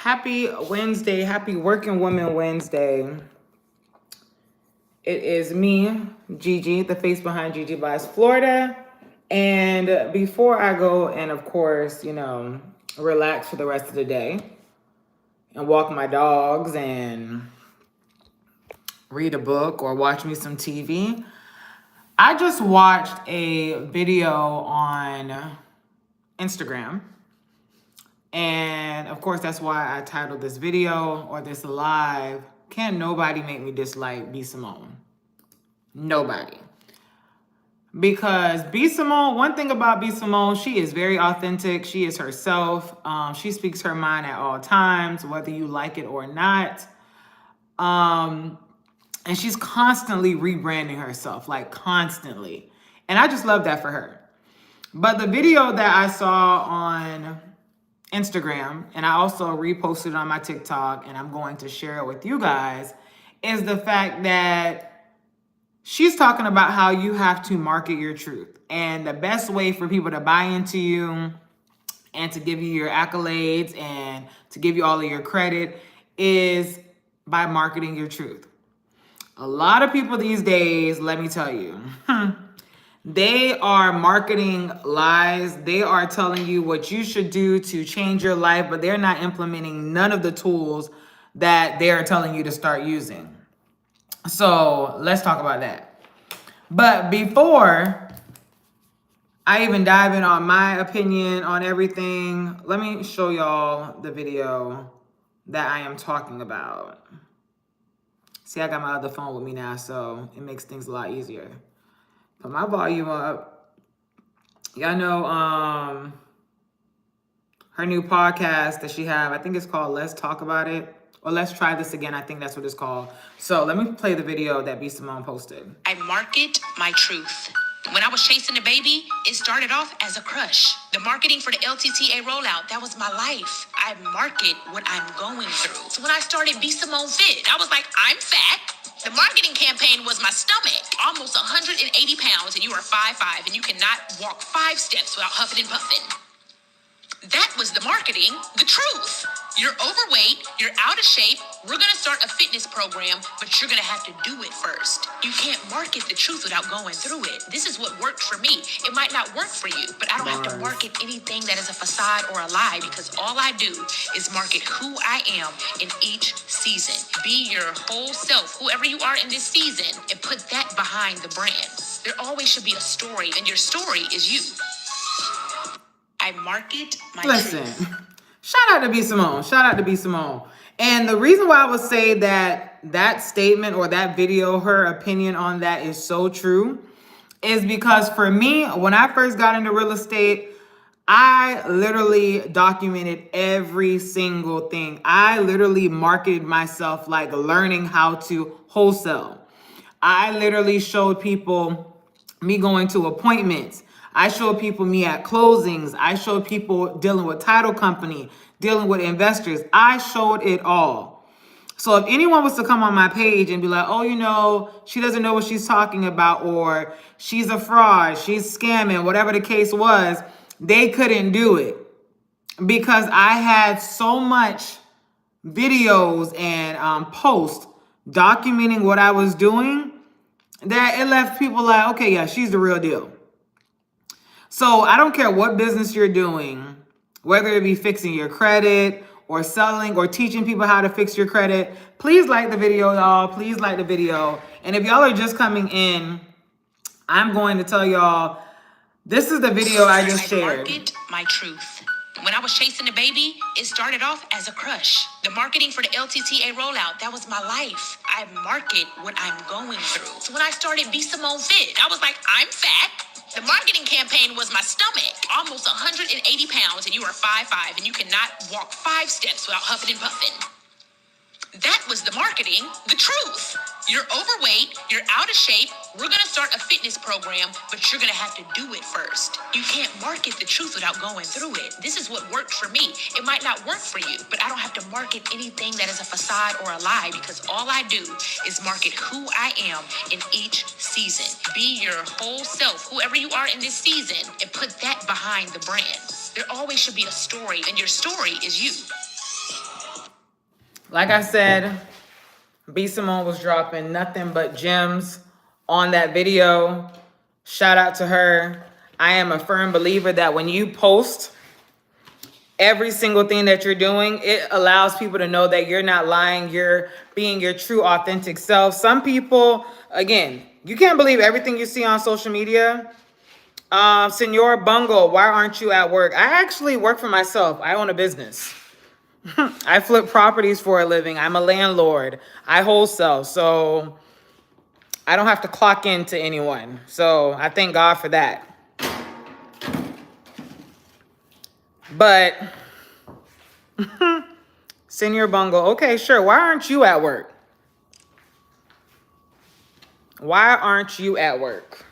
Happy Wednesday, happy Working Woman Wednesday. It is me, Gigi, the face behind Gigi Buys Florida. And before I go and, of course, relax for the rest of the day and walk my dogs and read a book or watch me some TV, I just watched a video on Instagram. And of course, that's why I titled this video or this live, Can't Nobody Make Me Dislike B. Simone? Nobody. Because B. Simone, one thing about B. Simone, she is very authentic. She is herself. She speaks her mind at all times, whether you like it or not. And she's constantly rebranding herself, like constantly. And I just love that for her. But the video that I saw on Instagram, and I also reposted it on my TikTok, and I'm going to share it with you guys, is the fact that she's talking about how you have to market your truth. And the best way for people to buy into you and to give you your accolades and to give you all of your credit is by marketing your truth. A lot of people these days, let me tell you, they are marketing lies. They are telling you what you should do to change your life, but they're not implementing none of the tools that they are telling you to start using. So let's talk about that. But before I even dive in on my opinion on everything, let me show y'all the video that I am talking about. See, I got my other phone with me now, so it makes things a lot easier. Put my volume up. Y'all know her new podcast that she have. I think it's called Let's Talk About It. Or Let's Try This Again. I think that's what it's called. So let me play the video that B. Simone posted. I market my truth. When I was chasing the baby, it started off as a crush. The marketing for the LTTA rollout, that was my life. I market what I'm going through. So when I started B. Simone Fit, I was like, I'm fat. The marketing campaign was my stomach. Almost 180 pounds and you are 5'5" and you cannot walk 5 steps without huffing and puffing. That was the marketing, the truth. You're overweight, you're out of shape, we're gonna start a fitness program, but you're gonna have to do it first. You can't market the truth without going through it. This is what worked for me. It might not work for you, but I don't have to market anything that is a facade or a lie because all I do is market who I am in each season. Be your whole self, whoever you are in this season, and put that behind the brand. There always should be a story, and your story is you. I market my truth. Shout out to B. Simone. Shout out to B. Simone. And the reason why I would say that statement or that video, her opinion on that is so true, is because for me, when I first got into real estate, I literally documented every single thing. I literally marketed myself like learning how to wholesale. I literally showed people me going to appointments. I showed people me at closings. I showed people dealing with title company, dealing with investors. I showed it all. So if anyone was to come on my page and be like, oh, she doesn't know what she's talking about, or she's a fraud, she's scamming, whatever the case was, they couldn't do it because I had so much videos and posts documenting what I was doing that it left people like, okay, yeah, she's the real deal. So I don't care what business you're doing, whether it be fixing your credit or selling or teaching people how to fix your credit. Please like the video, y'all. Please like the video. And if y'all are just coming in, I'm going to tell y'all, this is the video I just shared. I market my truth. When I was chasing the baby, it started off as a crush. The marketing for the LTTA rollout, that was my life. I market what I'm going through. So when I started B. Simone Fit, I was like, I'm fat. The marketing campaign was my stomach. Almost 180 pounds and you are 5'5" and you cannot walk 5 steps without huffing and puffing. That was the marketing, the truth. You're overweight, you're out of shape, we're gonna start a fitness program, but you're gonna have to do it first. You can't market the truth without going through it. This is what worked for me. It might not work for you, but I don't have to market anything that is a facade or a lie because all I do is market who I am in each season. Be your whole self, whoever you are in this season, and put that behind the brand. There always should be a story, and your story is you. Like I said, B Simone was dropping nothing but gems on that video. Shout out to her. I am a firm believer that when you post every single thing that you're doing, it allows people to know that you're not lying. You're being your true, authentic self. Some people, again, you can't believe everything you see on social media. Senor Bungle, why aren't you at work? I actually work for myself. I own a business. I flip properties for a living. I'm a landlord. I wholesale. So I don't have to clock into anyone. So I thank God for that. But Senor Bungle, okay, sure. Why aren't you at work? Why aren't you at work?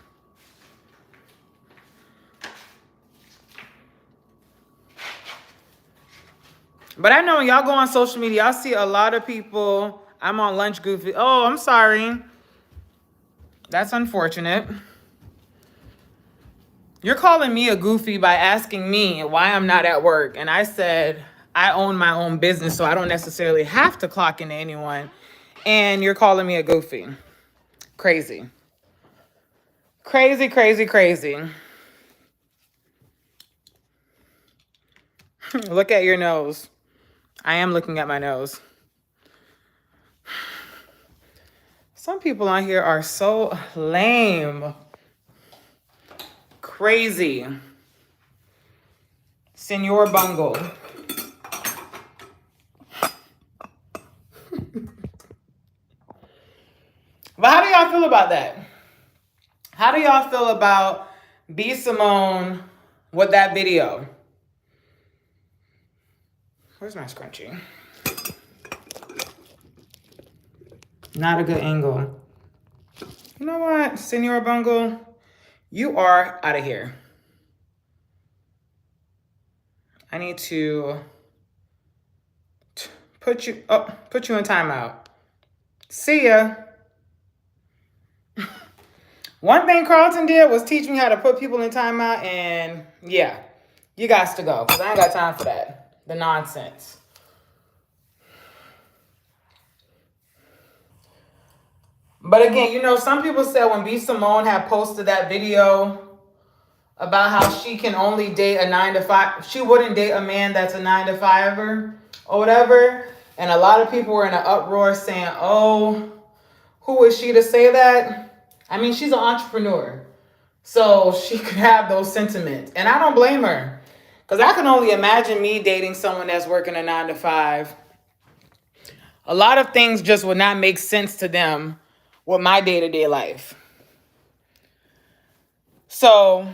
But I know when y'all go on social media, y'all see a lot of people. I'm on lunch goofy. Oh, I'm sorry. That's unfortunate. You're calling me a goofy by asking me why I'm not at work. And I said, I own my own business, so I don't necessarily have to clock into anyone. And you're calling me a goofy. Crazy. Crazy, crazy, crazy. Look at your nose. I am looking at my nose. Some people on here are so lame. Crazy. Senor Bungle. But how do y'all feel about that? How do y'all feel about B Simone with that video? Where's my scrunchie? Not a good angle. You know what, Senor Bungle? You are out of here. I need to put you in timeout. See ya. One thing Carlton did was teach me how to put people in timeout, and yeah, you guys to go, because I ain't got time for that. The nonsense. But again, you know, some people said when B Simone had posted that video about how she can only date a 9-to-5, she wouldn't date a man that's a 9-to-5er or whatever. And a lot of people were in an uproar saying, oh, who is she to say that? I mean, she's an entrepreneur, so she could have those sentiments. And I don't blame her, because I can only imagine me dating someone that's working a 9-to-5. A lot of things just would not make sense to them with my day-to-day life. So,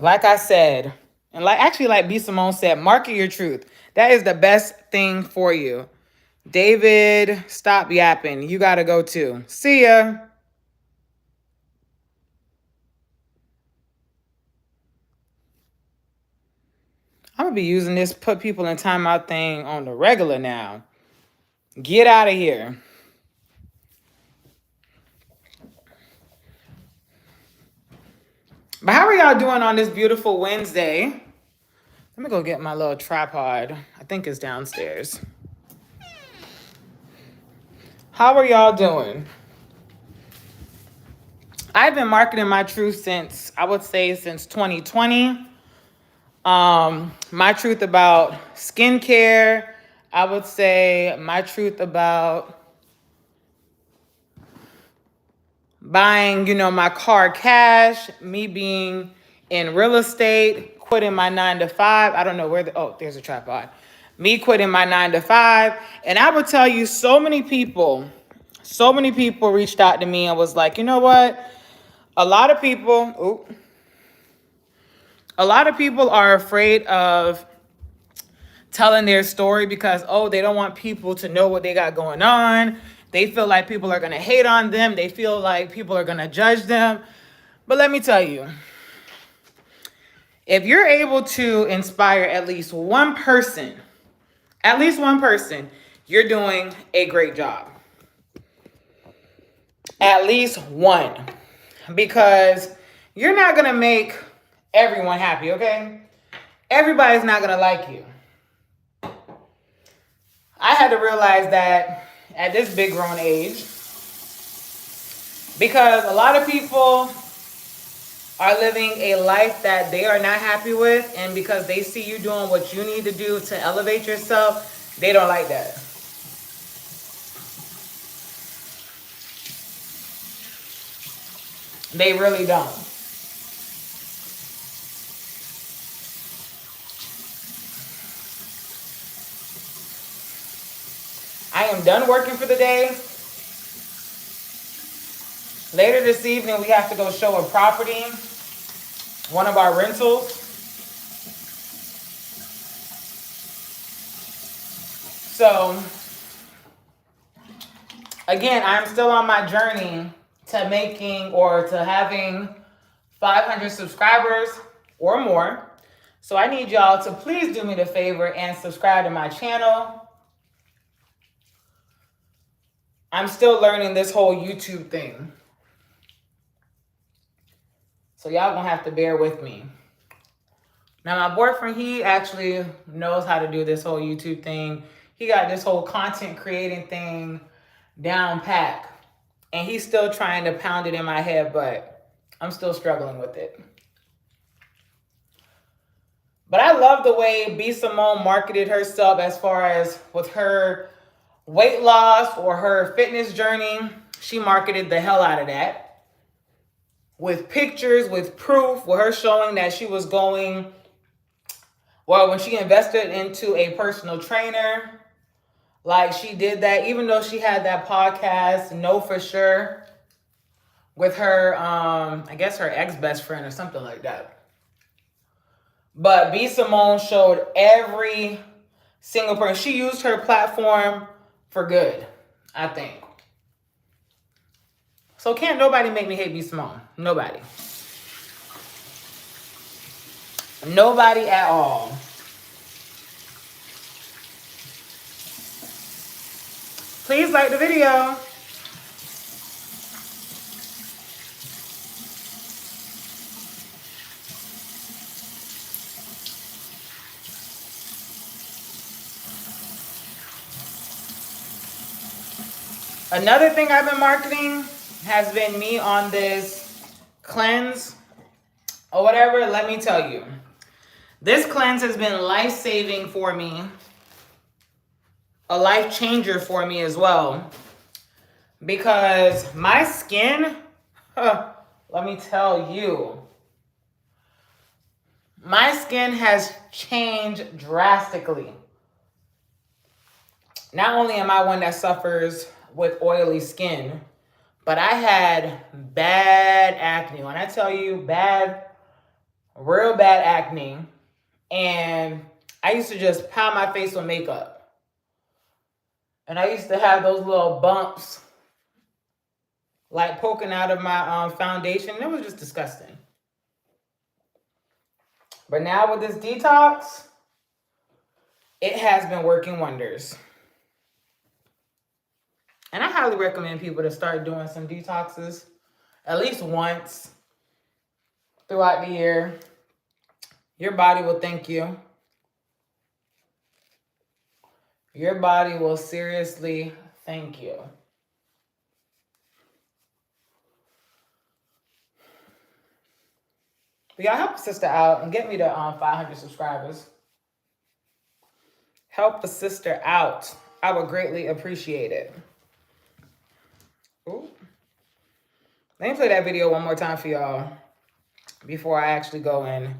like I said, and like B Simone said, market your truth. That is the best thing for you. David, stop yapping. You got to go too. See ya. I'm going to be using this put people in timeout thing on the regular now. Get out of here. But how are y'all doing on this beautiful Wednesday? Let me go get my little tripod. I think it's downstairs. How are y'all doing? I've been marketing my truth since 2020. My truth about skincare. I would say my truth about buying, my car cash, me being in real estate, quitting my 9-to-5. I don't know where there's a tripod. Me quitting my 9-to-5. And I would tell you, so many people reached out to me and was like, you know what? A lot of people are afraid of telling their story because, they don't want people to know what they got going on. They feel like people are going to hate on them. They feel like people are going to judge them. But let me tell you, if you're able to inspire at least one person, you're doing a great job. At least one. Because you're not going to make everyone happy, okay? Everybody's not going to like you. I had to realize that at this big grown age, because a lot of people are living a life that they are not happy with, and because they see you doing what you need to do to elevate yourself, they don't like that. They really don't. I am done working for the day. Later this evening, we have to go show a property, one of our rentals. So, again, I'm still on my journey to making or to having 500 subscribers or more. So I need y'all to please do me the favor and subscribe to my channel. I'm still learning this whole YouTube thing. So y'all gonna have to bear with me. Now my boyfriend, he actually knows how to do this whole YouTube thing. He got this whole content creating thing down pat. And he's still trying to pound it in my head, but I'm still struggling with it. But I love the way B. Simone marketed herself as far as with her weight loss or her fitness journey. She marketed the hell out of that. With pictures, with proof, with her showing that she was going, well, when she invested into a personal trainer, like she did that, even though she had that podcast, Know For Sure, with her, I guess her ex-best friend or something like that. But B. Simone showed every single person. She used her platform for good, I think. So can't nobody make me hate B. Simone. Nobody. Nobody at all. Please like the video. Another thing I've been marketing has been me on this cleanse or whatever. Let me tell you, this cleanse has been life-saving for me, a life changer for me as well, because my skin, let me tell you, my skin has changed drastically. Not only am I one that suffers with oily skin, but I had bad acne. When I tell you bad, real bad acne, and I used to just pound my face with makeup. And I used to have those little bumps like poking out of my foundation. It was just disgusting. But now with this detox, it has been working wonders. And I highly recommend people to start doing some detoxes at least once throughout the year. Your body will thank you. Your body will seriously thank you. But y'all help a sister out and get me to 500 subscribers. Help a sister out. I would greatly appreciate it. Ooh. Let me play that video one more time for y'all before I actually go in.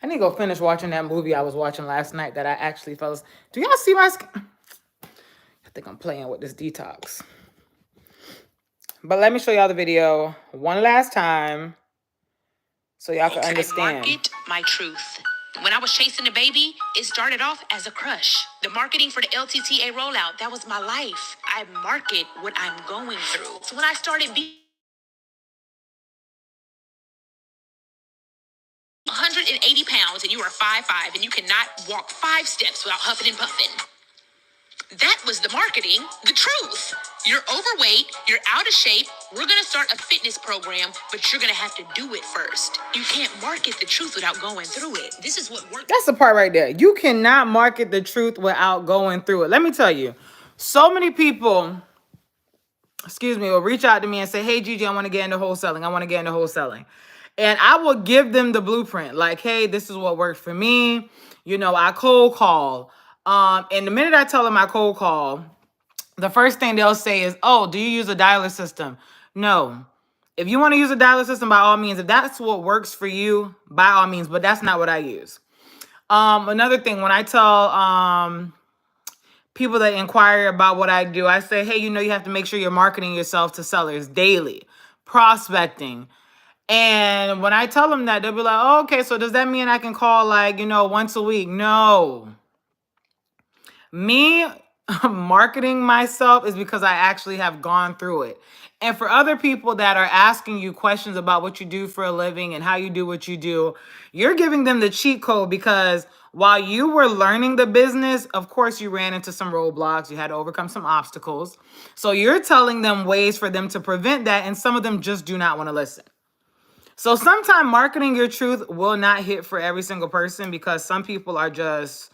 I need to go finish watching that movie I was watching last night that I actually fell asleep. Do y'all see my skin? I think I'm playing with this detox. But let me show y'all the video one last time so y'all can understand. I market my truth. When I was chasing the baby, it started off as a crush. The marketing for the LTTA rollout, that was my life. I market what I'm going through. So when I started 180 pounds and you are 5'5" and you cannot walk 5 steps without huffing and puffing. That was the marketing, the truth. You're overweight, you're out of shape, we're gonna start a fitness program, but you're gonna have to do it first. You can't market the truth without going through it. This is what works. That's the part right there. You cannot market the truth without going through it. Let me tell you, so many people, will reach out to me and say, hey, Gigi, I want to get into wholesaling. I want to get into wholesaling. And I will give them the blueprint. Like, hey, this is what worked for me. I cold call. And the minute I tell them I cold call, the first thing they'll say is, oh, do you use a dialer system? No. If you want to use a dialer system, by all means, if that's what works for you, by all means, but that's not what I use. Another thing, when I tell people that inquire about what I do, I say, hey, you have to make sure you're marketing yourself to sellers daily, prospecting. And when I tell them that, they'll be like, oh, okay, so does that mean I can call once a week? No. Me marketing myself is because I actually have gone through it. And for other people that are asking you questions about what you do for a living and how you do what you do, you're giving them the cheat code, because while you were learning the business, of course, you ran into some roadblocks. You had to overcome some obstacles. So you're telling them ways for them to prevent that. And some of them just do not want to listen. So sometimes marketing your truth will not hit for every single person, because some people are just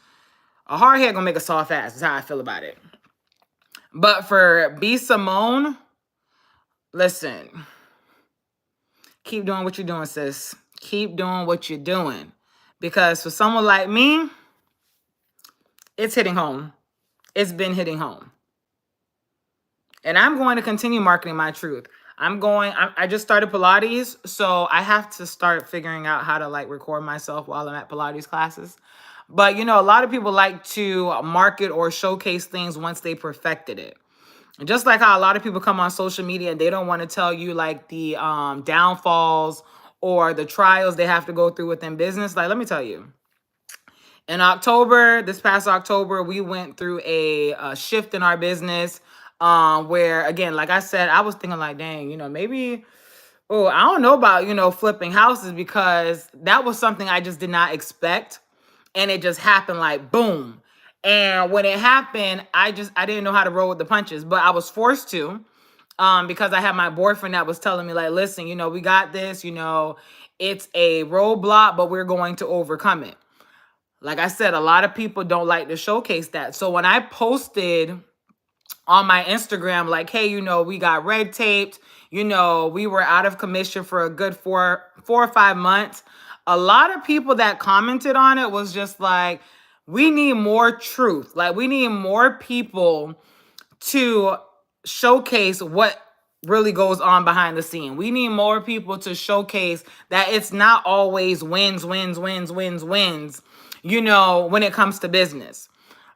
a hard head gonna make a soft ass. Is how I feel about it. But for B Simone, listen, keep doing what you're doing, sis. Keep doing what you're doing. Because for someone like me, it's hitting home. It's been hitting home. And I'm going to continue marketing my truth. I just started Pilates, so I have to start figuring out how to record myself while I'm at Pilates classes. But a lot of people like to market or showcase things once they perfected it. And just like how a lot of people come on social media and they don't want to tell you the downfalls or the trials they have to go through within business. Let me tell you. In October, this past October, we went through a shift in our business where, again, like I said, I was thinking dang, maybe, I don't know about, flipping houses, because that was something I just did not expect. And it just happened boom. And when it happened, I didn't know how to roll with the punches, but I was forced to, because I had my boyfriend that was telling me listen, we got this, it's a roadblock, but we're going to overcome it. Like I said, a lot of people don't like to showcase that. So when I posted on my Instagram, hey, we got red taped, we were out of commission for a good four or 5 months. A lot of people that commented on it was just we need more truth. We need more people to showcase what really goes on behind the scene. We need more people to showcase that it's not always wins, when it comes to business.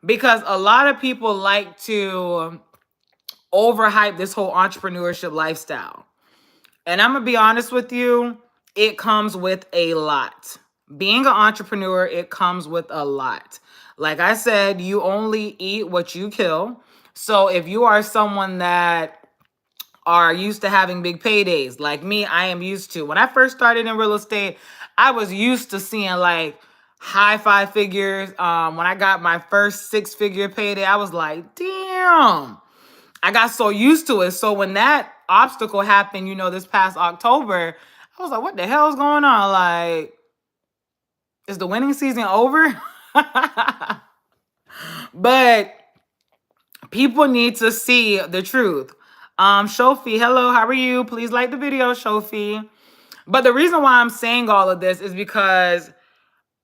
Because a lot of people like to overhype this whole entrepreneurship lifestyle. And I'm going to be honest with you, it comes with a lot. Being an entrepreneur, it comes with a lot. Like I said, you only eat what you kill. So if you are someone that are used to having big paydays, like me, I am used to. When I first started in real estate, I was used to seeing high 5 figures. When I got my first 6-figure payday, I was like, damn. I got so used to it. So when that obstacle happened, this past October, I was like, what the hell is going on? Is the winning season over? But people need to see the truth. Shofi, hello, how are you? Please like the video, Shofi. But the reason why I'm saying all of this is because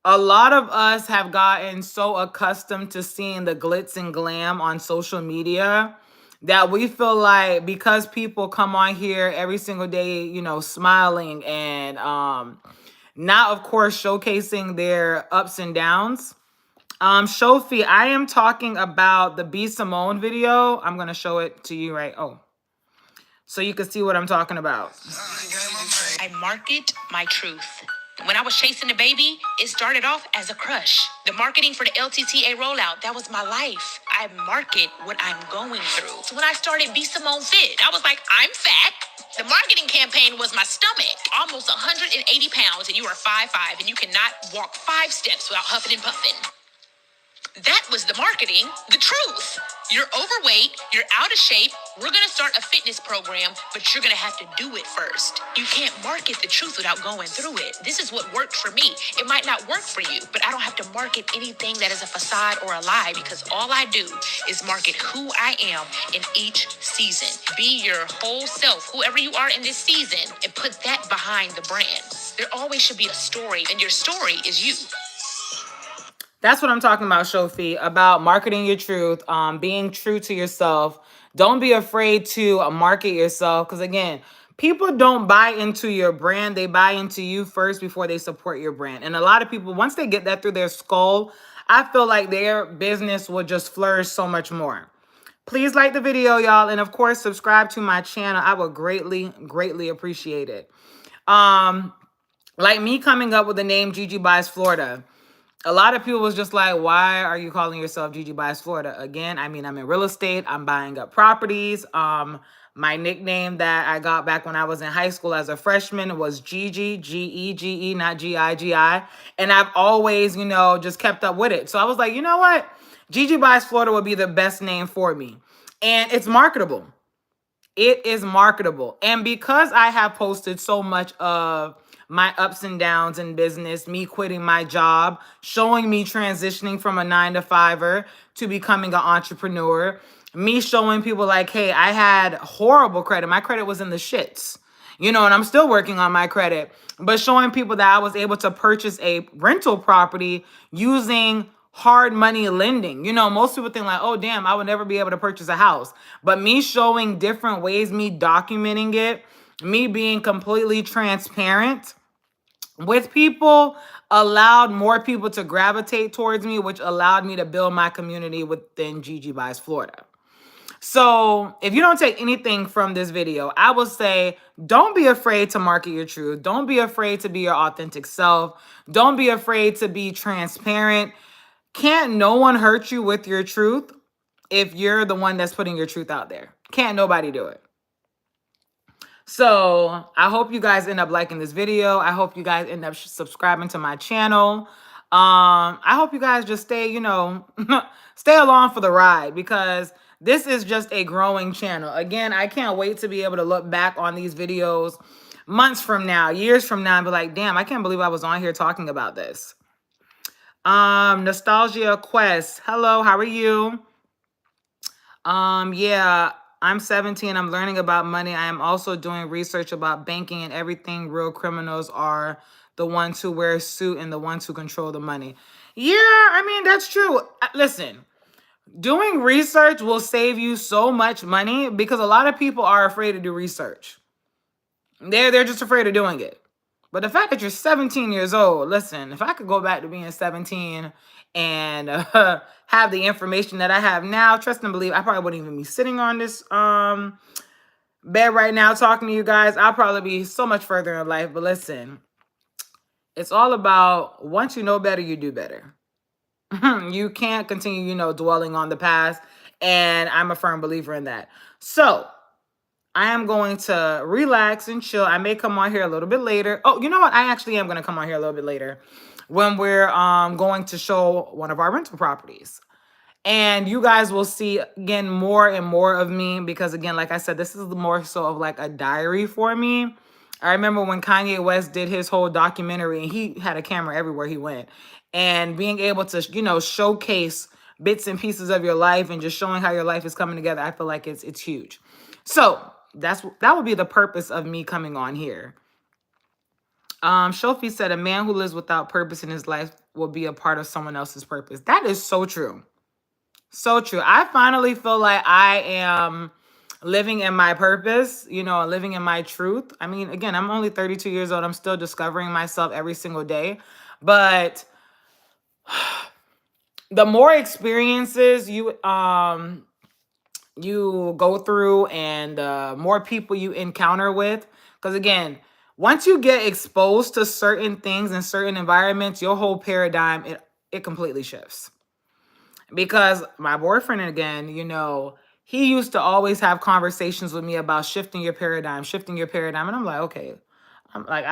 a lot of us have gotten so accustomed to seeing the glitz and glam on social media that we feel like because people come on here every single day, smiling and not, of course, showcasing their ups and downs. Shofi, I am talking about the B Simone video. I'm going to show it to you so you can see what I'm talking about. I market my truth. When I was chasing the baby, it started off as a crush. The marketing for the LTTA rollout, that was my life. I market what I'm going through. So when I started Be Simone Fit, I was like, I'm fat. The marketing campaign was my stomach. Almost 180 pounds, and you are 5'5", and you cannot walk 5 steps without huffing and puffing. That was the marketing, the truth. You're overweight, you're out of shape, we're gonna start a fitness program, but you're gonna have to do it first. You can't market the truth without going through it. This is what worked for me. It might not work for you, but I don't have to market anything that is a facade or a lie because all I do is market who I am in each season. Be your whole self, whoever you are in this season, and put that behind the brand. There always should be a story, and your story is you. That's what I'm talking about, Shofi, about marketing your truth, being true to yourself. Don't be afraid to market yourself because, again, people don't buy into your brand. They buy into you first before they support your brand. And a lot of people, once they get that through their skull, I feel like their business will just flourish so much more. Please like the video, y'all. And of course, subscribe to my channel. I would greatly, greatly appreciate it. Like me coming up with the name Gigi Buys Florida. A lot of people was just like, why are you calling yourself Gigi Buys Florida? Again, I mean, I'm in real estate. I'm buying up properties. My nickname that I got back when I was in high school as a freshman was Gigi, Gege, not Gigi. And I've always, just kept up with it. So I was like, you know what? Gigi Buys Florida would be the best name for me. And it's marketable. It is marketable. And because I have posted so much of my ups and downs in business, me quitting my job, showing me transitioning from a 9-to-5er to becoming an entrepreneur, me showing people like, hey, I had horrible credit. My credit was in the shits, and I'm still working on my credit, but showing people that I was able to purchase a rental property using hard money lending. Most people think like, oh, damn, I would never be able to purchase a house. But me showing different ways, me documenting it, me being completely transparent with people allowed more people to gravitate towards me, which allowed me to build my community within Gigi Buys Florida. So if you don't take anything from this video, I will say, don't be afraid to market your truth. Don't be afraid to be your authentic self. Don't be afraid to be transparent. Can't no one hurt you with your truth if you're the one that's putting your truth out there. Can't nobody do it. So I hope you guys end up liking this video. I hope you guys end up subscribing to my channel. I hope you guys just stay, stay along for the ride because this is just a growing channel. Again, I can't wait to be able to look back on these videos months from now, years from now, and be like, damn, I can't believe I was on here talking about this. Nostalgia Quest. Hello, how are you? Yeah, I'm 17. I'm learning about money. I am also doing research about banking and everything. Real criminals are the ones who wear a suit and the ones who control the money. Yeah, I mean, that's true. Listen, doing research will save you so much money because a lot of people are afraid to do research. They're just afraid of doing it. But the fact that you're 17 years old, listen, if I could go back to being 17 and have the information that I have now, trust and believe, I probably wouldn't even be sitting on this bed right now talking to you guys. I'll probably be so much further in life. But listen, it's all about once you know better, you do better. You can't continue, dwelling on the past. And I'm a firm believer in that. So I am going to relax and chill. I may come on here a little bit later. Oh, you know what? I actually am going to come on here a little bit later when we're going to show one of our rental properties. And you guys will see, again, more and more of me because, again, like I said, this is more so of like a diary for me. I remember when Kanye West did his whole documentary and he had a camera everywhere he went. And being able to, showcase bits and pieces of your life and just showing how your life is coming together, I feel like it's huge. So that would be the purpose of me coming on here. Shofi said, a man who lives without purpose in his life will be a part of someone else's purpose. That is so true. So true. I finally feel like I am living in my purpose, living in my truth. I mean, again, I'm only 32 years old. I'm still discovering myself every single day. But the more experiences you go through and more people you encounter with, because again, once you get exposed to certain things in certain environments, your whole paradigm, it completely shifts. Because my boyfriend, again, he used to always have conversations with me about shifting your paradigm. And I'm like, okay, I'm like,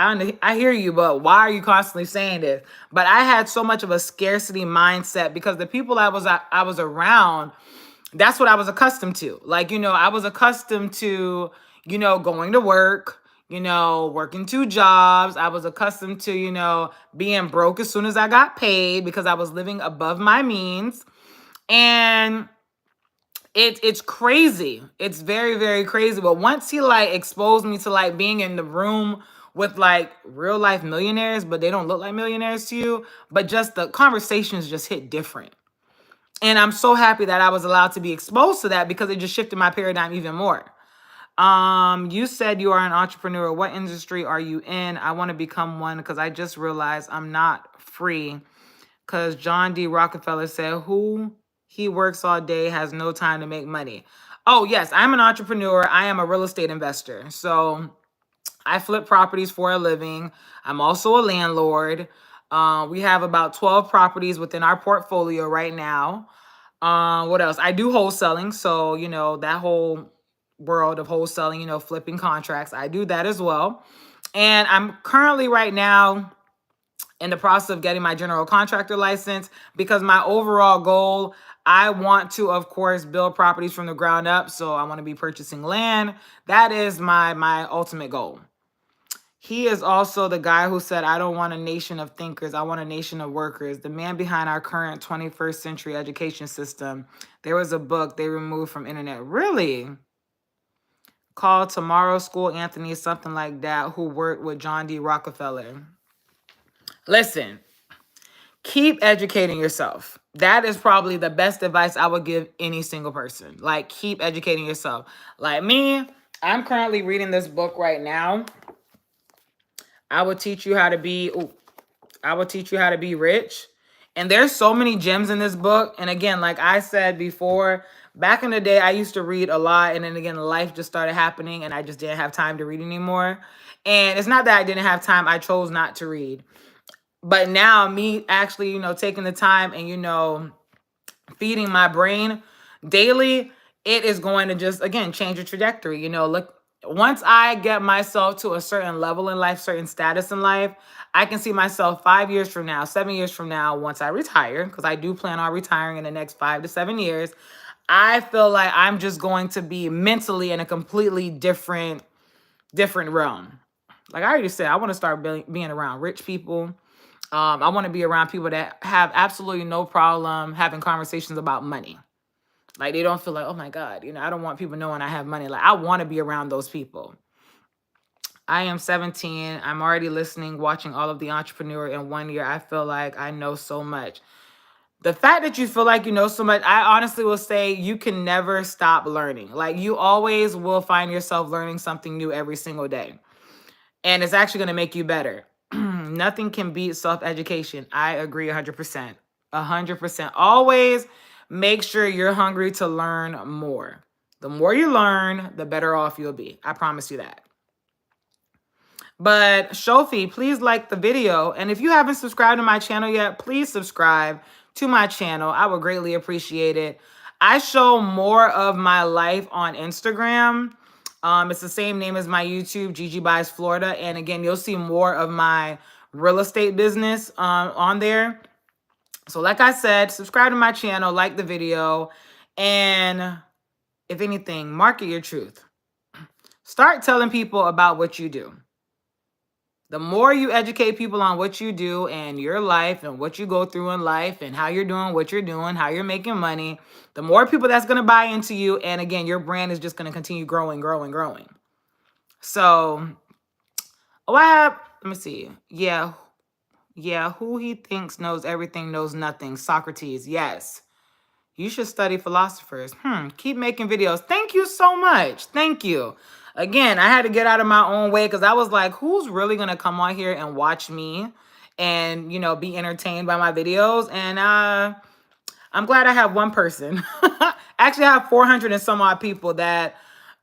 I hear you, but why are you constantly saying this? But I had so much of a scarcity mindset because the people I was around, that's what I was accustomed to. Like, I was accustomed to, going to work, working two jobs. I was accustomed to, being broke as soon as I got paid because I was living above my means. And it's crazy. It's very, very crazy. But once he like exposed me to like being in the room with like real life millionaires, but they don't look like millionaires to you, but just the conversations just hit different. And I'm so happy that I was allowed to be exposed to that because it just shifted my paradigm even more. You said you are an entrepreneur. What industry are you in? I want to become one because I just realized I'm not free. Because John D. Rockefeller said, who he works all day has no time to make money. Oh, yes, I'm an entrepreneur. I am a real estate investor. So I flip properties for a living. I'm also a landlord. We have about 12 properties within our portfolio right now. What else? I do wholesaling. So, that whole world of wholesaling, flipping contracts, I do that as well. And I'm currently right now in the process of getting my general contractor license because my overall goal, I want to, of course, build properties from the ground up. So I want to be purchasing land. That is my ultimate goal. He is also the guy who said, I don't want a nation of thinkers. I want a nation of workers. The man behind our current 21st century education system. There was a book they removed from internet. Really? Called Tomorrow School Anthony, something like that, who worked with John D. Rockefeller. Listen, keep educating yourself. That is probably the best advice I would give any single person. Like, keep educating yourself. Like me, I'm currently reading this book right now. I will teach you how to be rich. And there's so many gems in this book. And again, like I said before, back in the day, I used to read a lot. And then again, life just started happening and I just didn't have time to read anymore. And it's not that I didn't have time. I chose not to read. But now me actually, taking the time and, feeding my brain daily, it is going to just, again, change the trajectory. Look, once I get myself to a certain level in life, certain status in life, I can see myself 5 years from now, 7 years from now, once I retire, because I do plan on retiring in the next 5 to 7 years. I feel like I'm just going to be mentally in a completely different realm. Like I already said, I want to start being around rich people. I want to be around people that have absolutely no problem having conversations about money. Like they don't feel like, oh my God, I don't want people knowing I have money. Like I want to be around those people. I am 17. I'm already listening, watching all of The Entrepreneur in 1 year. I feel like I know so much. The fact that you feel like you know so much, I honestly will say you can never stop learning. Like you always will find yourself learning something new every single day. And it's actually going to make you better. Nothing can beat self-education. I agree 100%. 100%. Always make sure you're hungry to learn more. The more you learn, the better off you'll be. I promise you that. But Shofi, please like the video. And if you haven't subscribed to my channel yet, please subscribe to my channel. I would greatly appreciate it. I show more of my life on Instagram. It's the same name as my YouTube, Gigi Buys Florida. And again, you'll see more of my real estate business on there. So like I said, subscribe to my channel, like the video, and if anything, market your truth. Start telling people about what you do. The more you educate people on what you do and your life and what you go through in life and how you're doing what you're doing, how you're making money, the more people that's going to buy into you. And again, your brand is just going to continue growing, growing, growing. So, let me see. Yeah. Who he thinks knows everything knows nothing. Socrates. Yes. You should study philosophers. Keep making videos. Thank you so much. Thank you. Again, I had to get out of my own way because I was like, who's really going to come on here and watch me and, be entertained by my videos? And I'm glad I have one person. Actually, I have 400 and some odd people that,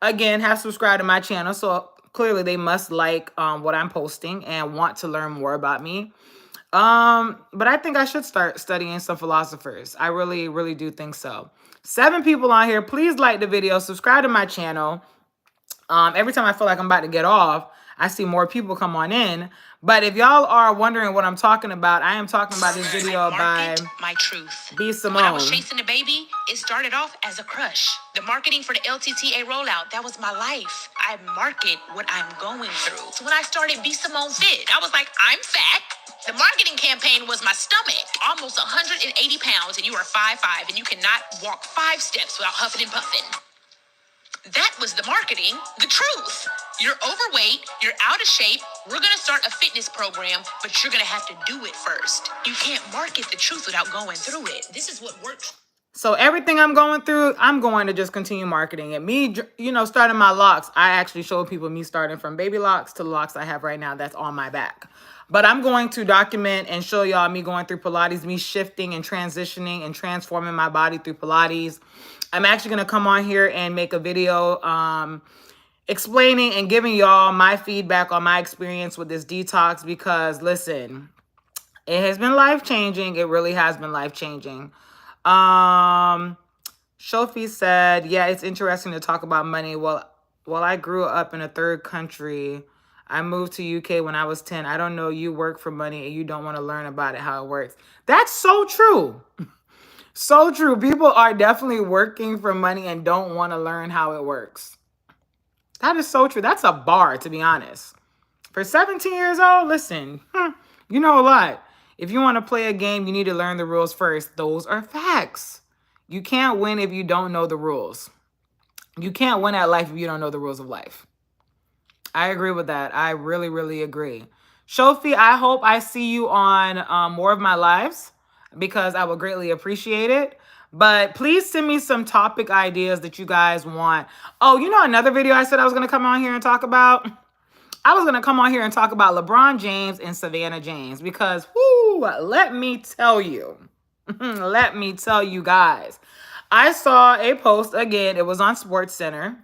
again, have subscribed to my channel. So clearly they must like what I'm posting and want to learn more about me. But I think I should start studying some philosophers. I really, really do think so. 7 people on here. Please like the video, subscribe to my channel. Every time I feel like I'm about to get off, I see more people come on in. But if y'all are wondering what I'm talking about, I am talking about this video by my truth. B When I was Simone. chasing the baby, it started off as a crush. The marketing for the LTTA rollout, that was my life. I market what I'm going through. So when I started Be Simone Fit, I was like, I'm fat. The marketing campaign was my stomach, almost 180 pounds, and you are 5'5", and you cannot walk 5 steps without huffing and puffing. That was the marketing, the truth. You're overweight, you're out of shape, we're gonna start a fitness program, but you're gonna have to do it first. You can't market the truth without going through it. This is what works. So everything I'm going through, I'm going to just continue marketing it. Me, starting my locks, I actually showed people me starting from baby locks to the locks I have right now that's on my back. But I'm going to document and show y'all me going through Pilates, me shifting and transitioning and transforming my body through Pilates. I'm actually going to come on here and make a video explaining and giving y'all my feedback on my experience with this detox because, listen, it has been life-changing. It really has been life-changing. Shofi said, yeah, it's interesting to talk about money. Well, I grew up in a third country. I moved to UK when I was 10. I don't know, you work for money and you don't want to learn about it, how it works. That's so true. So true. People are definitely working for money and don't want to learn how it works. That is so true. That's a bar, to be honest. For 17 years old, listen, you know a lot. If you want to play a game, you need to learn the rules first. Those are facts. You can't win if you don't know the rules. You can't win at life if you don't know the rules of life. I agree with that. I really, really agree. Shofi, I hope I see you on more of my lives because I would greatly appreciate it. But please send me some topic ideas that you guys want. Oh, another video I said I was going to come on here and talk about? I was going to come on here and talk about LeBron James and Savannah James because, let me tell you. Let me tell you guys. I saw a post, again, it was on SportsCenter,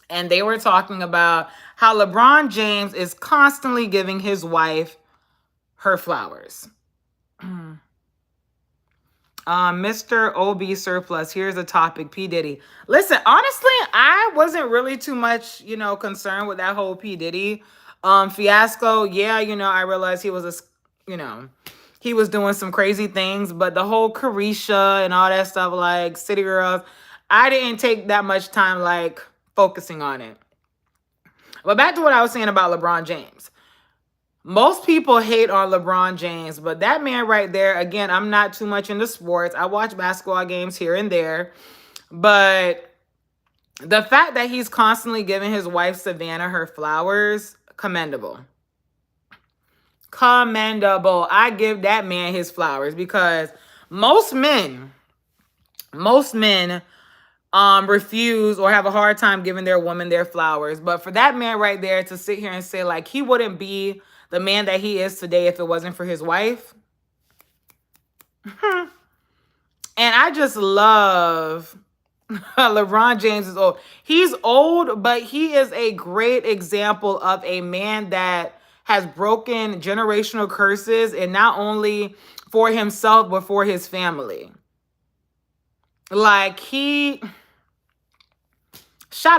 and they were talking about how LeBron James is constantly giving his wife her flowers. Mr. OB Surplus, here's a topic, P. Diddy. Listen, honestly, I wasn't really too much, concerned with that whole P. Diddy fiasco. Yeah, I realized he was he was doing some crazy things, but the whole Carisha and all that stuff, like City Girls, I didn't take that much time, like, focusing on it. But back to what I was saying about LeBron James. Most people hate on LeBron James, but that man right there, again, I'm not too much into sports. I watch basketball games here and there, but the fact that he's constantly giving his wife Savannah her flowers, commendable. Commendable. I give that man his flowers because most men refuse or have a hard time giving their woman their flowers. But for that man right there to sit here and say, like, he wouldn't be the man that he is today if it wasn't for his wife. And I just love LeBron James is old. He's old, but he is a great example of a man that has broken generational curses, and not only for himself, but for his family. Like, shout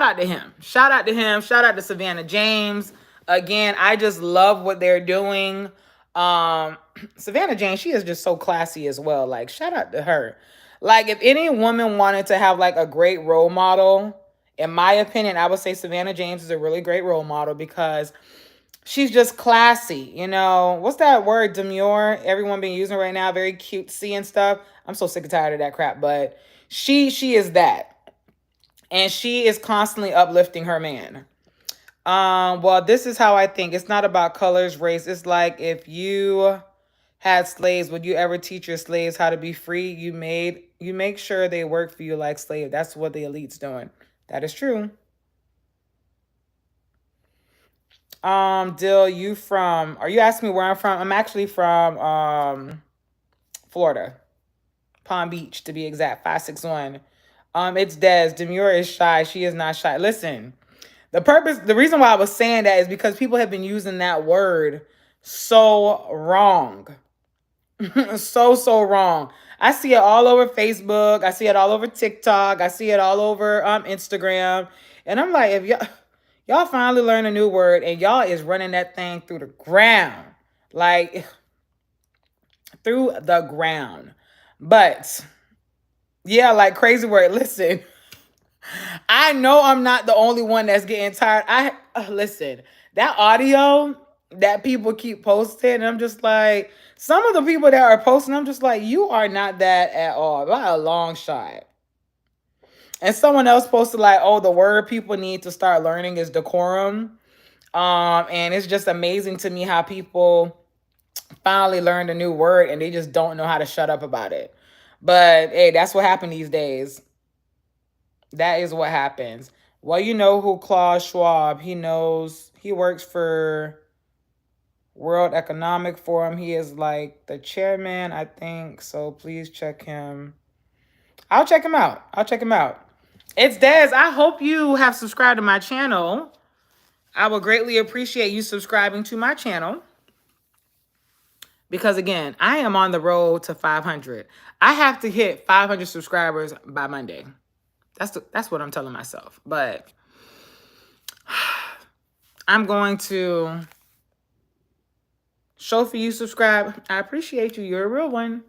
out to him. Shout out to him. Shout out to Savannah James. Again, I just love what they're doing. Savannah James, she is just so classy as well. Like, shout out to her. Like, if any woman wanted to have, like, a great role model, in my opinion, I would say Savannah James is a really great role model because she's just classy. What's that word, demure? Everyone been using right now, very cutesy and stuff. I'm so sick and tired of that crap, but she is that. And she is constantly uplifting her man. Well, this is how I think. It's not about colors, race. It's like, if you had slaves, would you ever teach your slaves how to be free? You make sure they work for you like slaves. That's what the elite's doing. That is true. Dill, are you asking me where I'm from? I'm actually from Florida. Palm Beach, to be exact. 561. It's Des. Demure is shy. She is not shy. Listen, the reason why I was saying that is because people have been using that word so wrong. so wrong. I see it all over Facebook. I see it all over TikTok. I see it all over Instagram. And I'm like, Y'all finally learned a new word and y'all is running that thing through the ground. Like through the ground. But yeah, like crazy word. Listen, I know I'm not the only one that's getting tired. Listen, that audio that people keep posting, and I'm just like, some of the people that are posting, I'm just like, you are not that at all, by a long shot. And someone else posted like, oh, the word people need to start learning is decorum. And it's just amazing to me how people finally learned a new word and they just don't know how to shut up about it. But hey, that's what happened these days. That is what happens. Well, you know who Klaus Schwab, he works for World Economic Forum. He is like the chairman, I think. So please check him. I'll check him out. It's Des. I hope you have subscribed to my channel. I would greatly appreciate you subscribing to my channel. Because again, I am on the road to 500. I have to hit 500 subscribers by Monday. That's what I'm telling myself. But I'm going to show for you subscribe. I appreciate you. You're a real one.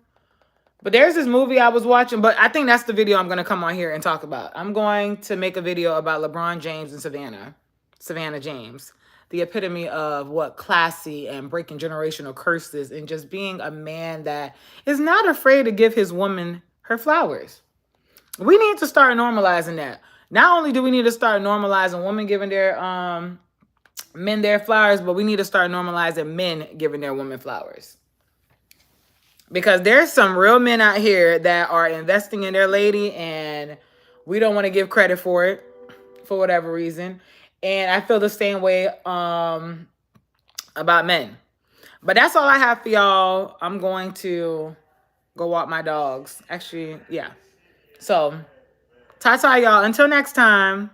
But there's this movie I was watching, but I think that's the video I'm going to come on here and talk about. I'm going to make a video about LeBron James and Savannah James. The epitome of what classy and breaking generational curses and just being a man that is not afraid to give his woman her flowers. We need to start normalizing that. Not only do we need to start normalizing women giving their men their flowers, but we need to start normalizing men giving their women flowers. Because there's some real men out here that are investing in their lady and we don't want to give credit for it for whatever reason. And I feel the same way about men. But that's all I have for y'all. I'm going to go walk my dogs. Actually, yeah. So, ta-ta, y'all. Until next time.